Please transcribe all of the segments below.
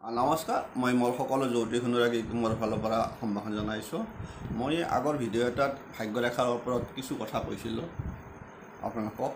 নমস্কাৰ মই মোৰ সকলো জ্যোতিষ অনুৰাগী মোৰ ফালৰ পৰা সম্ভাষণ জনাইছোঁ। মই আগৰ ভিডিঅ' এটাত ভাগ্যৰেখাৰ ওপৰত কিছু কথা কৈছিলোঁ আপোনালোকক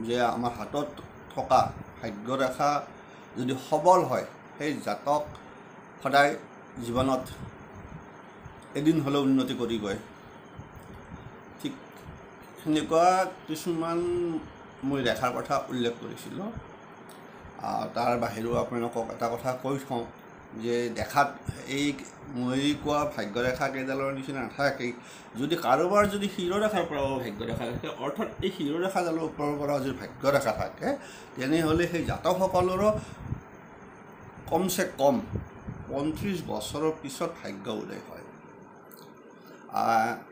যে আমাৰ হাতত থকা ভাগ্যৰেখা যদি সবল হয় সেই জাতক সদায় জীৱনত এদিন হ'লেও উন্নতি কৰিবই। ঠিক সেনেকুৱা কিছুমান মই ৰেখাৰ কথা উল্লেখ কৰিছিলোঁ। তাৰ বাহিৰেও আপোনালোকক এটা কথা কৈ থওঁ যে দেখাত এই মই কোৱা ভাগ্যৰেখা কেইডালৰ নিচিনা নাথাকেই। যদি কাৰোবাৰ যদি শিৰৰেখাৰ পৰাও ভাগ্যৰেখা থাকে, অৰ্থাৎ এই শিৰৰেখাডালৰ ওপৰৰ পৰা যদি ভাগ্যৰেখা থাকে, তেনেহ'লে সেই জাতকসকলৰো কমচে কম 35 বছৰৰ পিছত ভাগ্য উদয় হয়।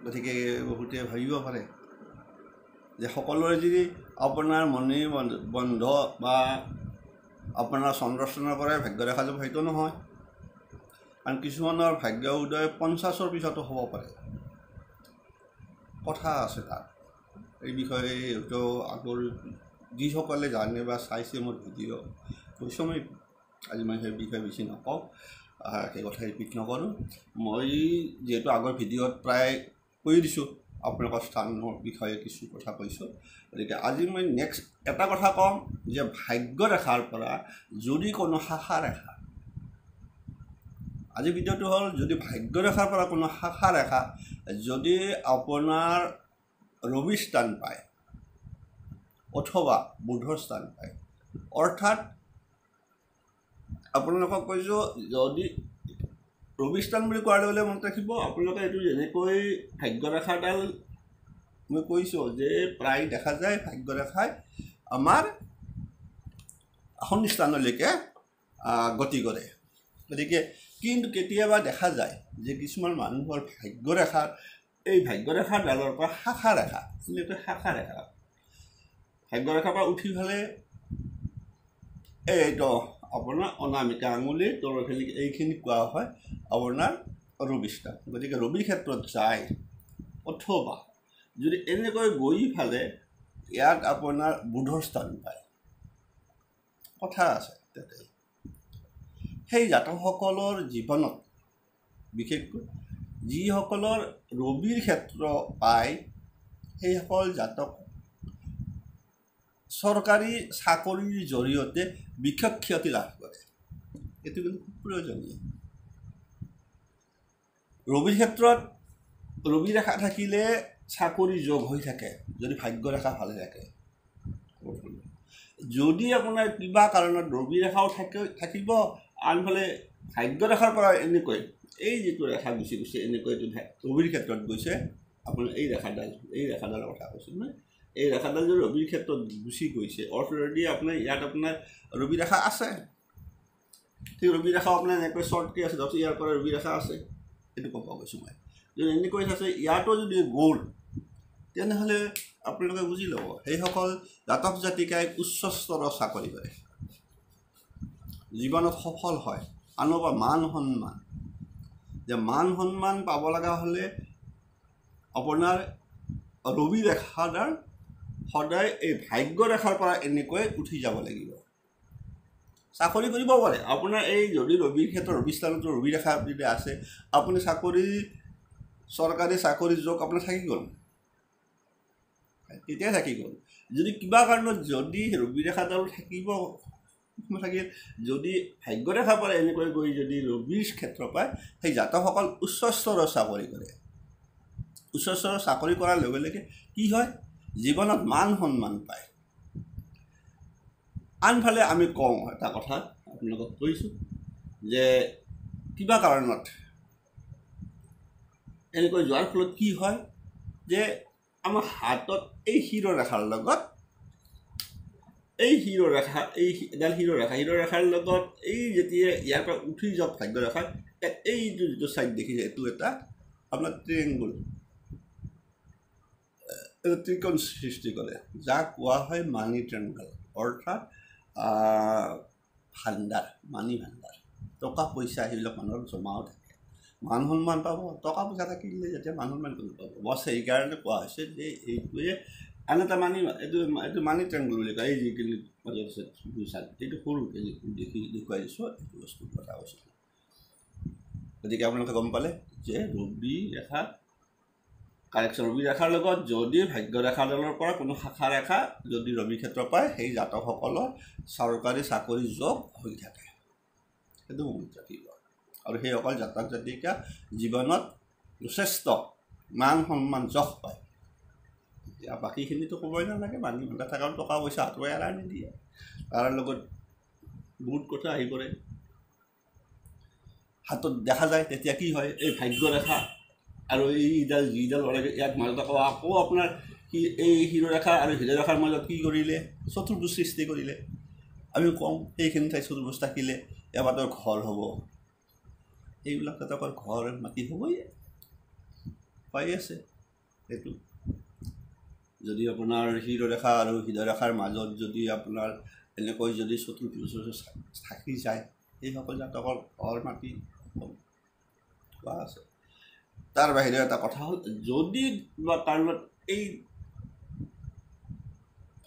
গতিকে বহুতে ভাবিব পাৰে যে সকলোৰে যদি আপোনাৰ মনে বন্ধ বা আপোনাৰ চন্দ্ৰস্থানৰ পৰাই ভাগ্যৰেখা যাব সেইটো নহয়, কাৰণ কিছুমানৰ ভাগ্য উদয় 50ৰ পিছতো হ'ব পাৰে। কথা আছে তাত। এই বিষয়ে হয়তো আগৰ যিসকলে জানে বা চাইছে মোৰ ভিডিঅ' কৈছোঁ, মই আজি মই সেই বিষয়ে বেছি নকওঁ, সেই কথা ৰিপিট নকৰোঁ। মই যিহেতু আগৰ ভিডিঅ'ত প্ৰায় কৈ দিছোঁ আপোনালোকৰ স্থানৰ বিষয়ে কিছু কথা কৈছোঁ, গতিকে আজি মই নেক্সট এটা কথা ক'ম যে ভাগ্যৰেখাৰ পৰা যদি কোনো শাখা ৰেখা, আজি ভিডিঅ'টো হ'ল যদি ভাগ্যৰেখাৰ পৰা কোনো শাখা ৰেখা যদি আপোনাৰ ৰবি স্থান পায় অথবা বুধৰ স্থান পায়, অৰ্থাৎ আপোনালোকক কৈছোঁ যদি ৰবি স্থান বুলি কোৱাৰ লগে লগে মনত ৰাখিব আপোনালোকে এইটো যেনেকৈ ভাগ্যৰেখাডাল মই কৈছোঁ যে প্ৰায় দেখা যায় ভাগ্যৰেখাই আমাৰ শনি স্থানলৈকে গতি কৰে। গতিকে কিন্তু কেতিয়াবা দেখা যায় যে কিছুমান মানুহৰ ভাগ্যৰেখাৰ এই ভাগ্যৰেখাডালৰ পৰা শাখা ৰেখা, ভাগ্যৰেখাৰ পৰা উঠি পেলাই এইটো আপোনাৰ অনামিকা আঙুলিৰ তলৰখিনি এইখিনি কোৱা হয় আপোনাৰ ৰবি স্থান। গতিকে ৰবিৰ ক্ষেত্ৰত যায় অথবা যদি এনেকৈ গৈ ফালে ইয়াত আপোনাৰ বুধৰ স্থান পায়, কথা আছে তাতে। সেই জাতকসকলৰ জীৱনত বিশেষকৈ যিসকলৰ ৰবিৰ ক্ষেত্ৰ পায় সেইসকল জাতক চৰকাৰী চাকৰিৰ জৰিয়তে বিশেষ ক্ষতি লাভ কৰে। এইটো কিন্তু খুব প্ৰয়োজনীয়। ৰবিৰ ক্ষেত্ৰত ৰবি ৰেখা থাকিলে চাকৰি যোগ হৈ থাকে যদি ভাগ্যৰেখা ভালে থাকে। যদি আপোনাৰ কিবা কাৰণত ৰবি ৰেখাও থাকিব, আনফালে ভাগ্যৰেখাৰ পৰা এনেকৈ এই যিটো ৰেখা গুচি গৈছে এনেকৈ ৰবিৰ ক্ষেত্ৰত গৈছে, আপোনাৰ এই ৰেখাডালৰ কথা কৈছোঁ মই, এই ৰেখাডাল যদি ৰবিৰ ক্ষেত্ৰত গুচি গৈছে অলৰেডি আপোনাৰ ইয়াত আপোনাৰ ৰবি ৰেখা আছে, ঠিক ৰবি ৰেখা আপোনাৰ এনেকৈ শ্বৰ্টকৈ আছে, ধৰক ইয়াৰ পৰা ৰবি ৰেখা আছে, এইটো ক'ব গৈছোঁ মই। যদি এনেকৈ আছে ইয়াতো যদি গ'ল তেনেহ'লে আপোনালোকে বুজি ল'ব সেইসকল জাতক জাতিকাই উচ্চ স্তৰৰ চাকৰি কৰে, জীৱনত সফল হয়, আনৰ পৰা মান সন্মান, যে মান সন্মান পাব লগা হ'লে আপোনাৰ ৰবি ৰেখাডাল সদায় এই ভাগ্যৰেখাৰ পৰা এনেকৈ উঠি যাব লাগিব। চাকৰি কৰিব পাৰে আপোনাৰ এই যদি ৰবিৰ ক্ষেত্ৰত ৰবি স্থানতো ৰবি ৰেখা যদি আছে, আপুনি চৰকাৰী চাকৰি যোগ আপোনাৰ থাকি গ'ল, তেতিয়াই থাকি গ'ল। যদি কিবা কাৰণত যদি ৰবি ৰেখাডাল থাকিল, যদি ভাগ্যৰেখাৰ পৰা এনেকৈ গৈ যদি ৰবিৰ ক্ষেত্ৰ পায়, সেই জাতকসকল উচ্চ স্তৰৰ চাকৰি কৰে। উচ্চ স্তৰৰ চাকৰি কৰাৰ লগে লগে কি হয়, জীৱনত মান সন্মান পায়। আনফালে আমি কওঁ এটা কথা আপোনালোকক কৈছোঁ যে কিবা কাৰণত এনেকৈ যোৱাৰ ফলত কি হয় যে আমাৰ হাতত এই শিৰৰেখাৰ লগত শিৰৰেখাৰ লগত এই যেতিয়া ইয়াৰ পৰা উঠি যাওক ভাগ্যৰেখা, এইটো যিটো ছাইড দেখিছে এইটো এটা আপোনাৰ ট্ৰিএংগুল, ত্ৰিকোণ সৃষ্টি কৰে, যাক কোৱা হয় মানি ট্ৰেংগল, অৰ্থাৎ ভাণ্ডাৰ, মানি ভাণ্ডাৰ, টকা পইচা সেইবিলাক মানুহৰ জমাও থাকে, মান সন্মান পাব। টকা পইচা থাকিলে যেতিয়া মান সন্মান কৰিব পাব, বছ সেইকাৰণে কোৱা হৈছে যে এইটোৱে আন এটা এইটো মানি ট্ৰেংগুল বুলি কয় এই যিখিনি মাজত আছে দুইচান এইটো সৰুকৈ দেখুৱাই দিছোঁ এইটো বস্তুৰ কথা কৈছোঁ গতিকে আপোনালোকে গম পালে যে ৰবি ৰেখা কাৰেকশ্যন ৰবি ৰেখাৰ লগত যদি ভাগ্য ৰেখাডালৰ পৰা কোনো শাখা ৰেখা যদি ৰবি ক্ষেত্ৰ পায় সেই জাতকসকলৰ চৰকাৰী চাকৰি যোগ হৈ থাকে সেইটো মনত ৰাখিব আৰু সেইসকল জাতক জাতিকা জীৱনত যথেষ্ট মান সন্মান যশ পায় এতিয়া বাকীখিনিতো ক'বই নালাগে মানি ভাণ্ডা থকা টকা পইচা হাতৰে এৰাই নিদিয়ে তাৰ লগত বহুত কথা আহি পৰে হাতত দেখা যায় তেতিয়া কি হয় এই ভাগ্য ৰেখা আৰু এইডাল যিডাল ওলাইছে ইয়াত মাজত আকৌ আপোনাৰ কি এই শিৰোৰেখা আৰু হৃদয়ৰেখাৰ মাজত কি কৰিলে চতুৰ্ভুজ সৃষ্টি কৰিলে আমি কওঁ সেইখিনি ঠাই চতুৰ্ভুজ থাকিলে এবাৰৰ ঘৰ হ'ব এইবিলাক জাতকৰ ঘৰ মাটি হ'বই পাই আছে এইটো যদি আপোনাৰ শিৰোৰেখা আৰু হৃদয়ৰেখাৰ মাজত যদি আপোনাৰ এনেকৈ যদি চতুৰ্ভুজ থাকি যায় সেইসকল জাতকৰ ঘৰ মাটি পোৱা আছে তাৰ বাহিৰে এটা কথা হ'ল যদি কিবা কাৰণত এই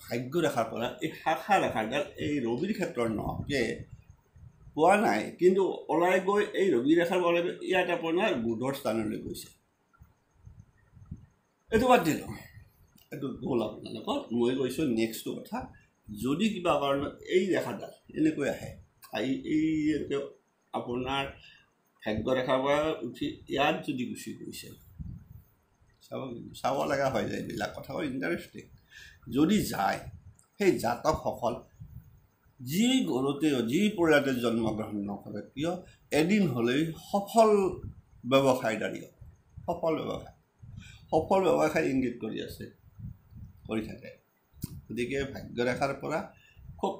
ভাগ্য ৰেখাৰ পৰা এই শাখা ৰেখাডাল এই ৰবিৰ ক্ষেত্ৰৰ নহকে পোৱা নাই কিন্তু ওলাই গৈ এই ৰবি ৰেখাৰ ওলাই গৈ ইয়াত আপোনাৰ বুধৰ স্থানলৈ গৈছে এইটো বাদ দিলোঁ এইটো গ'ল আপোনালোকৰ মই কৈছোঁ নেক্সটটো কথা যদি কিবা কাৰণত এই ৰেখাডাল এনেকৈ আহে এই আপোনাৰ ভাগ্য ৰেখাৰ পৰা উঠি ইয়াত যদি গুচি গৈছে চাব লগা হৈ যায় এইবিলাক কথা ইণ্টাৰেষ্টিং যদি যায় সেই জাতকসকল যি ঘৰতে যি পৰিয়ালতে জন্মগ্ৰহণ নকৰে কিয় এদিন হ'লেই সফল ব্যৱসায়দাৰী সফল ব্যৱসায় ইংগিত কৰি আছে কৰি থাকে গতিকে ভাগ্য ৰেখাৰ পৰা খুব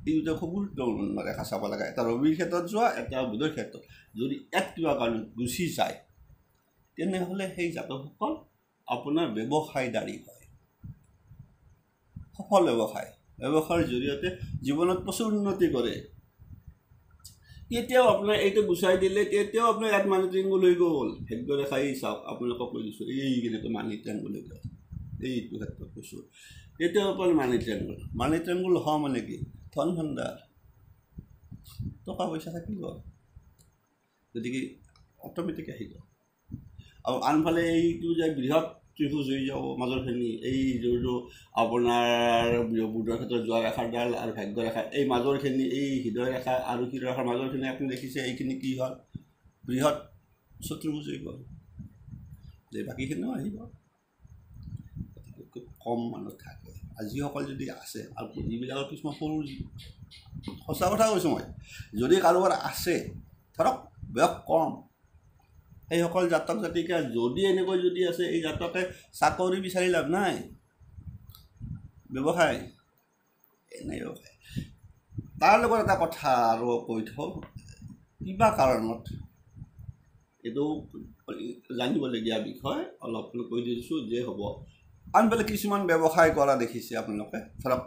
এইটো খুব গুৰুত্বপূৰ্ণ ৰেখা চাব লাগে এটা ৰবিৰ ক্ষেত্ৰত যোৱা এটা বুধৰ ক্ষেত্ৰত যদি ইয়াত কিবা কাৰণত গুচি যায় তেনেহ'লে সেই জাতকসকল আপোনাৰ ব্যৱসায়দাৰী হয় সফল ব্যৱসায়ৰ জৰিয়তে জীৱনত প্ৰচুৰ উন্নতি কৰে তেতিয়াও আপোনাৰ এইটো গুচাই দিলে তেতিয়াও আপোনাৰ ইয়াত মানি ট্ৰেংগুল হৈ গ'ল ভাগ্য ৰেখাই চাওক আপোনালোকক কৈ দিছোঁ এই কেনেকৈ মানি ট্ৰেংগুল হৈ গ'ল এইটো ক্ষেত্ৰত কৈছোঁ তেতিয়াও আপোনাৰ মানি ট্ৰেংগুল হোৱা মানে কি ধন ভাণ্ডাৰ টকা পইচা থাকিব গতিকে অট'মেটিক আহিব আৰু আনফালে এইটো যে বৃহৎ ত্ৰিভুজ হৈ যাব মাজৰখিনি এই যোনটো আপোনাৰ বুধৰ ক্ষেত্ৰত যোৱা ৰেখাডাল আৰু ভাগ্য ৰেখা এই মাজৰখিনি এই হৃদয় ৰেখা আৰু হৃদয় ৰেখাৰ মাজৰখিনি আপুনি দেখিছে এইখিনি কি হ'ল বৃহৎ চতুৰ্ভুজ হৈ গ'ল যে বাকীখিনিও আহিব খুব কম মানুহ থাকে আৰু যিসকল যদি আছে আৰু যিবিলাকৰ কিছুমান সৰু সঁচা কথা কৈছোঁ মই যদি কাৰোবাৰ আছে ধৰক বয়স কম সেইসকল জাতক জাতিকা যদি এনেকৈ যদি আছে এই জাতকে চাকৰি বিচাৰি লাভ নাই ব্যৱসায় তাৰ লগত এটা কথা আৰু কৈ থওঁ কিবা কাৰণত এইটো জানিবলগীয়া বিষয় অলপ কৈ দিছোঁ যে হ'ব আনফালে কিছুমান ব্যৱসায় কৰা দেখিছে আপোনালোকে ধৰক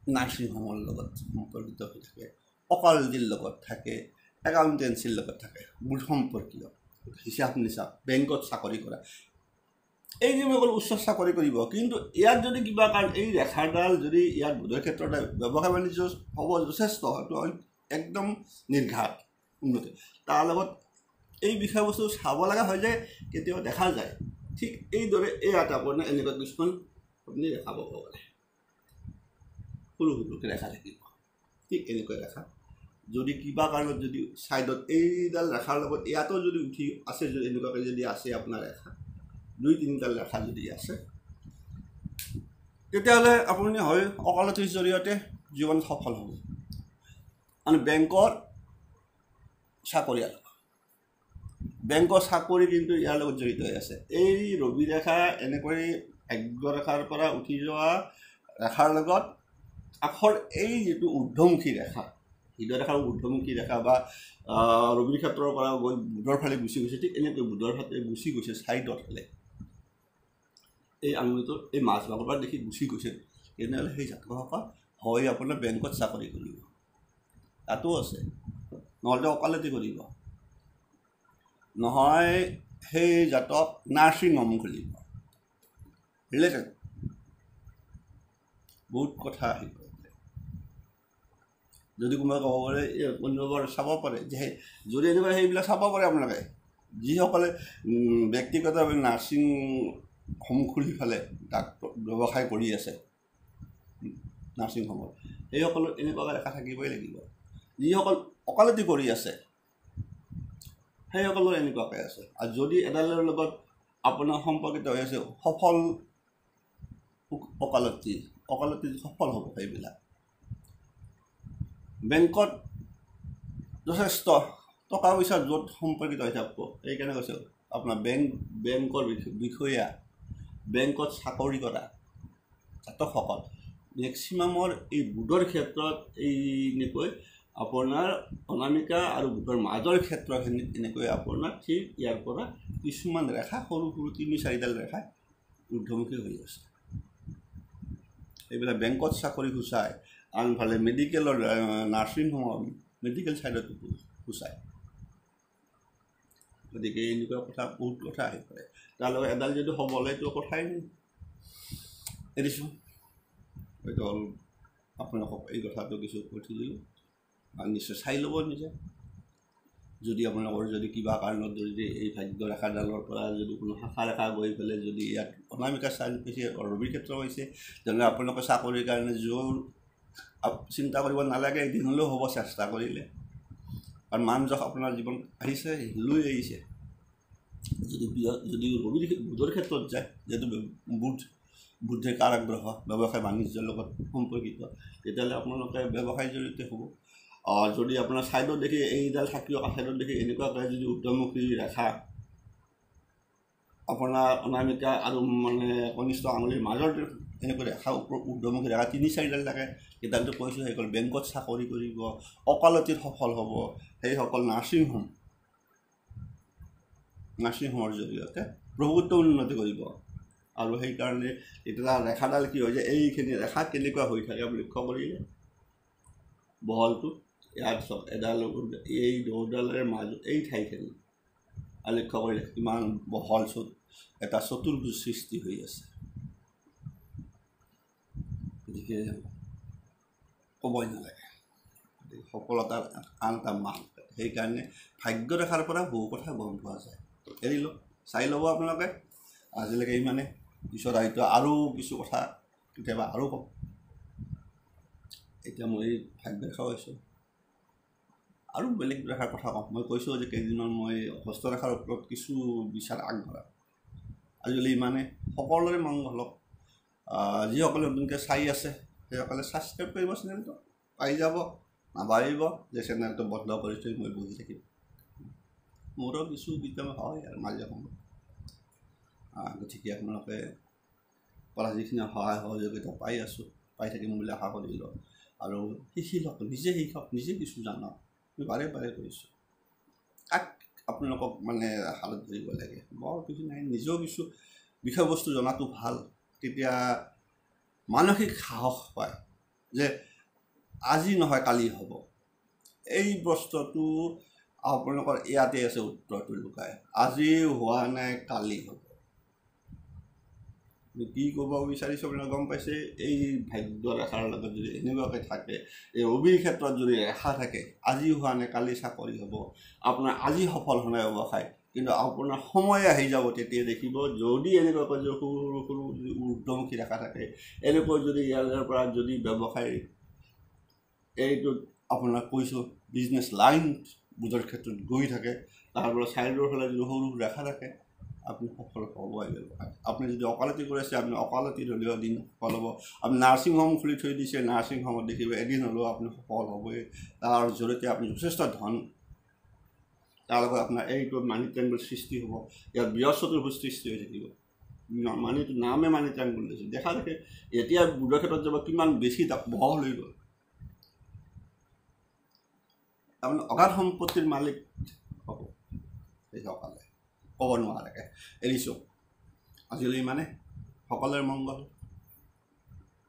নাৰ্ছিং হোমৰ লগত সম্পৰ্কিত হৈ থাকে অকালজিৰ লগত থাকে একাউণ্টেঞ্চিৰ লগত থাকে বুধ সম্পৰ্কীয় হিচাপ নিচাপ বেংকত চাকৰি কৰা এই যে অকল উচ্চ চাকৰি কৰিব কিন্তু ইয়াত যদি কিবা কাৰণ এই ৰেখাডাল যদি ইয়াত বুধৰ ক্ষেত্ৰত ব্যৱসায় বাণিজ্য হ'ব যথেষ্ট হয়তো একদম নিৰ্ঘাত উন্নতি তাৰ লগত এই বিষয়বস্তু চাব লগা হৈ যায় কেতিয়াবা দেখা যায় ঠিক এইদৰে এই এটা আপোনাৰ এনেকুৱা কিছুমান আপুনি ৰেখা পাব পাৰে সৰু সৰুকৈ ৰেখা থাকিব ঠিক এনেকৈ ৰেখা যদি কিবা কাৰণত যদি ছাইডত এইডাল ৰেখাৰ লগত ইয়াতো যদি উঠি আছে যদি এনেকুৱাকৈ যদি আছে আপোনাৰ ৰেখা দুই তিনিডাল ৰেখা যদি আছে তেতিয়াহ'লে আপুনি হয় অকালতিৰ জৰিয়তে জীৱনত সফল হ'ব মানে বেংকৰ চাকৰিয়াল বেংকৰ চাকৰি কিন্তু ইয়াৰ লগত জড়িত হৈ আছে এই ৰবি ৰেখা এনেকৈ ভাগ্য ৰেখাৰ পৰা উঠি যোৱা ৰেখাৰ লগত আখৰ এই যিটো ঊৰ্ধ্বমুখী ৰেখা হৃদয় ৰেখাৰ ঊৰ্ধ্বমুখী ৰেখা বা ৰবিৰ ক্ষেত্ৰৰ পৰা গৈ বুধৰ ফালে গুচি গৈছে ঠিক এনেকৈ বুধৰ ফালে গুচি গৈছে ছাইডৰ ফালে এই আঙুলিটোৰ এই মাছ ভাগৰ পৰা দেখি গুচি গৈছে তেনেহ'লে সেই জাতকসকল হয় আপোনাৰ বেংকত চাকৰি কৰিব তাতো আছে নহ'লে অকালতি কৰিব নহয় সেই জাতক নাৰ্ছিং হোম খুলিব ৰিলেটেড বহুত কথা আহি পৰে। যদি কোনোবাই ক'ব পাৰে কোনোবাৰ চাব পাৰে যে যদি এনেকুৱা সেইবিলাক চাব পাৰে আপোনালোকে যিসকলে ব্যক্তিগতভাৱে নাৰ্ছিং হোম খুলি ফালে ব্যৱসায় কৰি আছে নাৰ্ছিং হোমত, সেইসকলৰ এনেকুৱাকৈ ৰেখা থাকিবই লাগিব। যিসকল ওকালতি কৰি আছে সেইসকলৰ এনেকুৱাকৈ আছে। আৰু যদি এডালৰ লগত আপোনাৰ সম্পৰ্কিত হৈ আছে সফল ওকালতি সফল হ'ব, সেইবিলাক বেংকত যথেষ্ট টকা পইচা য'ত সম্পৰ্কিত হৈ থাকিব। সেইকাৰণে কৈছোঁ আপোনাৰ বেংকৰ বিষয়া, বেংকত চাকৰি কৰা ছাত্ৰসকল মেক্সিমামৰ এই বুধৰ ক্ষেত্ৰত এনেকৈ আপোনাৰ অনামিকা আৰু বুধৰ মাজৰ ক্ষেত্ৰখিনিত এনেকৈ আপোনাৰ ঠিক ইয়াৰ পৰা কিছুমান ৰেখা সৰু সৰু ৩-৪ডাল ৰেখা ঊৰ্ধ্বমুখী হৈ আছে। এইবিলাক বেংকত চাকৰি সূচায়, আনফালে মেডিকেলৰ নাৰ্ছিং হোমৰ মেডিকেল ছাইডতো সূচায়। গতিকে এনেকুৱা কথা বহুত কথা আহি পৰে। তাৰ লগত এডাল যদি হ'বলৈতো কথাই নাই। এৰিছোঁ, হয়তো আপোনালোকক এই কথাটো কিছু কৈ থৈ দিলোঁ আৰু নিশ্চয় চাই ল'ব নিজে। যদি আপোনালোকৰ যদি কিবা কাৰণত যদি এই ভাগ্য ৰেখাডালৰ পৰা যদি কোনো শাখা ৰেখা গৈ পেলাই যদি ইয়াত অনামিকা চাইন হৈছে, ৰবিৰ ক্ষেত্ৰ হৈছে, তেনেহ'লে আপোনালোকে চাকৰিৰ কাৰণে জোৰ চিন্তা কৰিব নালাগে, এদিন হ'লেও হ'ব চেষ্টা কৰিলে। কাৰণ মানুহজন আপোনাৰ জীৱন আহিছে, লৈ আহিছে। যদি বুধৰ ক্ষেত্ৰত যায়, যিহেতু বুধে কাৰক গ্ৰহ, ব্যৱসায় বাণিজ্যৰ লগত সম্পৰ্কিত, তেতিয়াহ'লে আপোনালোকে ব্যৱসায় জড়িত হ'ব। যদি আপোনাৰ ছাইডত দেখি এইডাল থাকিও ছাইডত দেখি এনেকুৱাকৈ যদি ঊৰ্ধ্বমুখী ৰেখা আপোনাৰ অনামিকা আৰু মানে কনিষ্ঠ আঙুলিৰ মাজৰ এনেকৈ ৰেখা ঊৰ্ধ্বমুখী ৰেখা ৩-৪ডাল থাকে, সেইডালটো কৈছোঁ সেইসকল বেংকত চাকৰি কৰিব, ওকালতিত সফল হ'ব, সেইসকল নাৰ্ছিং হোমৰ জৰিয়তে প্ৰভুত্ব উন্নতি কৰিব। আৰু সেইকাৰণে এতিয়া ৰেখাডাল কি হয় যে এইখিনি ৰেখা কেনেকুৱা হৈ থাকে আপুনি লক্ষ্য কৰিলে বহলটো ইয়াত চব এডাল এই দৌডালেৰে মাজত এই ঠাইখিনি লক্ষ্য কৰিলে কিমান বহল এটা চতুৰ্ভুজ সৃষ্টি হৈ আছে। গতিকে ক'বই নালাগে, সফলতাৰ আন এটা মান। সেইকাৰণে ভাগ্য ৰেখাৰ পৰা বহু কথা গম পোৱা যায়। এৰিলোঁ, চাই ল'ব আপোনালোকে। আজিলৈকে ইমানে, পিছত হয়তো আৰু কিছু কথা কেতিয়াবা আৰু ক'ম। এতিয়া মই ভাগ্য ৰেখা কৈছোঁ, আৰু বেলেগ ৰেখাৰ কথা ক'ম। মই কৈছোঁ যে কেইদিনমান মই হস্তৰেখাৰ ওপৰত কিছু বিচাৰ আগবঢ়াম। আজিকালি ইমানে, সকলোৰে মংগল হওক। যিসকলে নতুনকৈ চাই আছে সেইসকলে ছাবস্ক্ৰাইব কৰিব চেনেলটো, পাই যাব। নাভাবিব যে চেনেলটো বন্ধ কৰি থৈ মই বহি থাকিম। মোৰো কিছু কেতিয়াবা হয় আৰু মাজে সময়ে। গতিকে আপোনালোকে পৰা যিখিনি সহায় সহযোগিতা পাই থাকিম বুলি আশা কৰিলোঁ। আৰু শিকি লওক, নিজে শিকক, নিজে কিছু জানক। মই বাৰে বাৰে কৈছোঁ, কাক আপোনালোকক মানে হালত ধৰিব লাগে, বৰ কিছু নাই। নিজেও কিছু বিষয়বস্তু জনাটো ভাল, তেতিয়া মানসিক সাহস পায় যে আজি নহয় কালি হ'ব। এই বস্তুটো আপোনালোকৰ ইয়াতে আছে উত্তৰটো লুকাই। আজি হোৱা নাই, কালি হ'ব। কি ক'ব বিচাৰিছোঁ আপোনালোকে গম পাইছে। এই ভাগ্য ৰেখাৰ লগত যদি এনেকুৱাকৈ থাকে, এই ৰবিৰ ক্ষেত্ৰত যদি ৰেখা থাকে, আজি হোৱা নাই কালি চাকৰি হ'ব, আপোনাৰ আজি সফল হোৱা নাই ব্যৱসায়, কিন্তু আপোনাৰ সময় আহি যাব তেতিয়া দেখিব যদি এনেকুৱাকৈ যদি সৰু সৰু যদি ঊৰ্ধ্বমুখী ৰেখা থাকে, এনেকৈ যদি ইয়াৰ পৰা যদি ব্যৱসায় এইটো আপোনাক কৈছোঁ বিজনেছ লাইন বুধৰ ক্ষেত্ৰত গৈ থাকে, তাৰ পৰা ছাইডৰ ফালে যদি সৰু ৰেখা থাকে, আপুনি সফল হ'বই ব্যৱসায়। আপুনি যদি ওকালতি কৰি আছে, আপুনি ওকালতি হ'লেও এদিন সফল হ'ব। আপুনি নাৰ্ছিং হোম খুলি থৈ দিছে, নাৰ্ছিং হোমত দেখিব এদিন হ'লেও আপুনি সফল হ'বই। তাৰ জৰিয়তে আপুনি যথেষ্ট ধন, তাৰ লগত আপোনাৰ এইটো মানি ট্ৰেংগুল সৃষ্টি হ'ব। ইয়াত বৃহস্পতিৰ সৃষ্টি হৈ থাকিব। মানিটো নামে মানি ট্ৰেংগুল লৈছে, দেখা দেখে এতিয়া বুধৰ ক্ষেত্ৰত যাব কিমান বেছি বহল হৈ গ'ল। তাৰমানে অগাধ সম্পত্তিৰ মালিক হ'ব সেইসকলে, ক'ব নোৱাৰাকৈ। এৰিছোঁ, আজিলৈ ইমানে। সকলোৰে মংগল।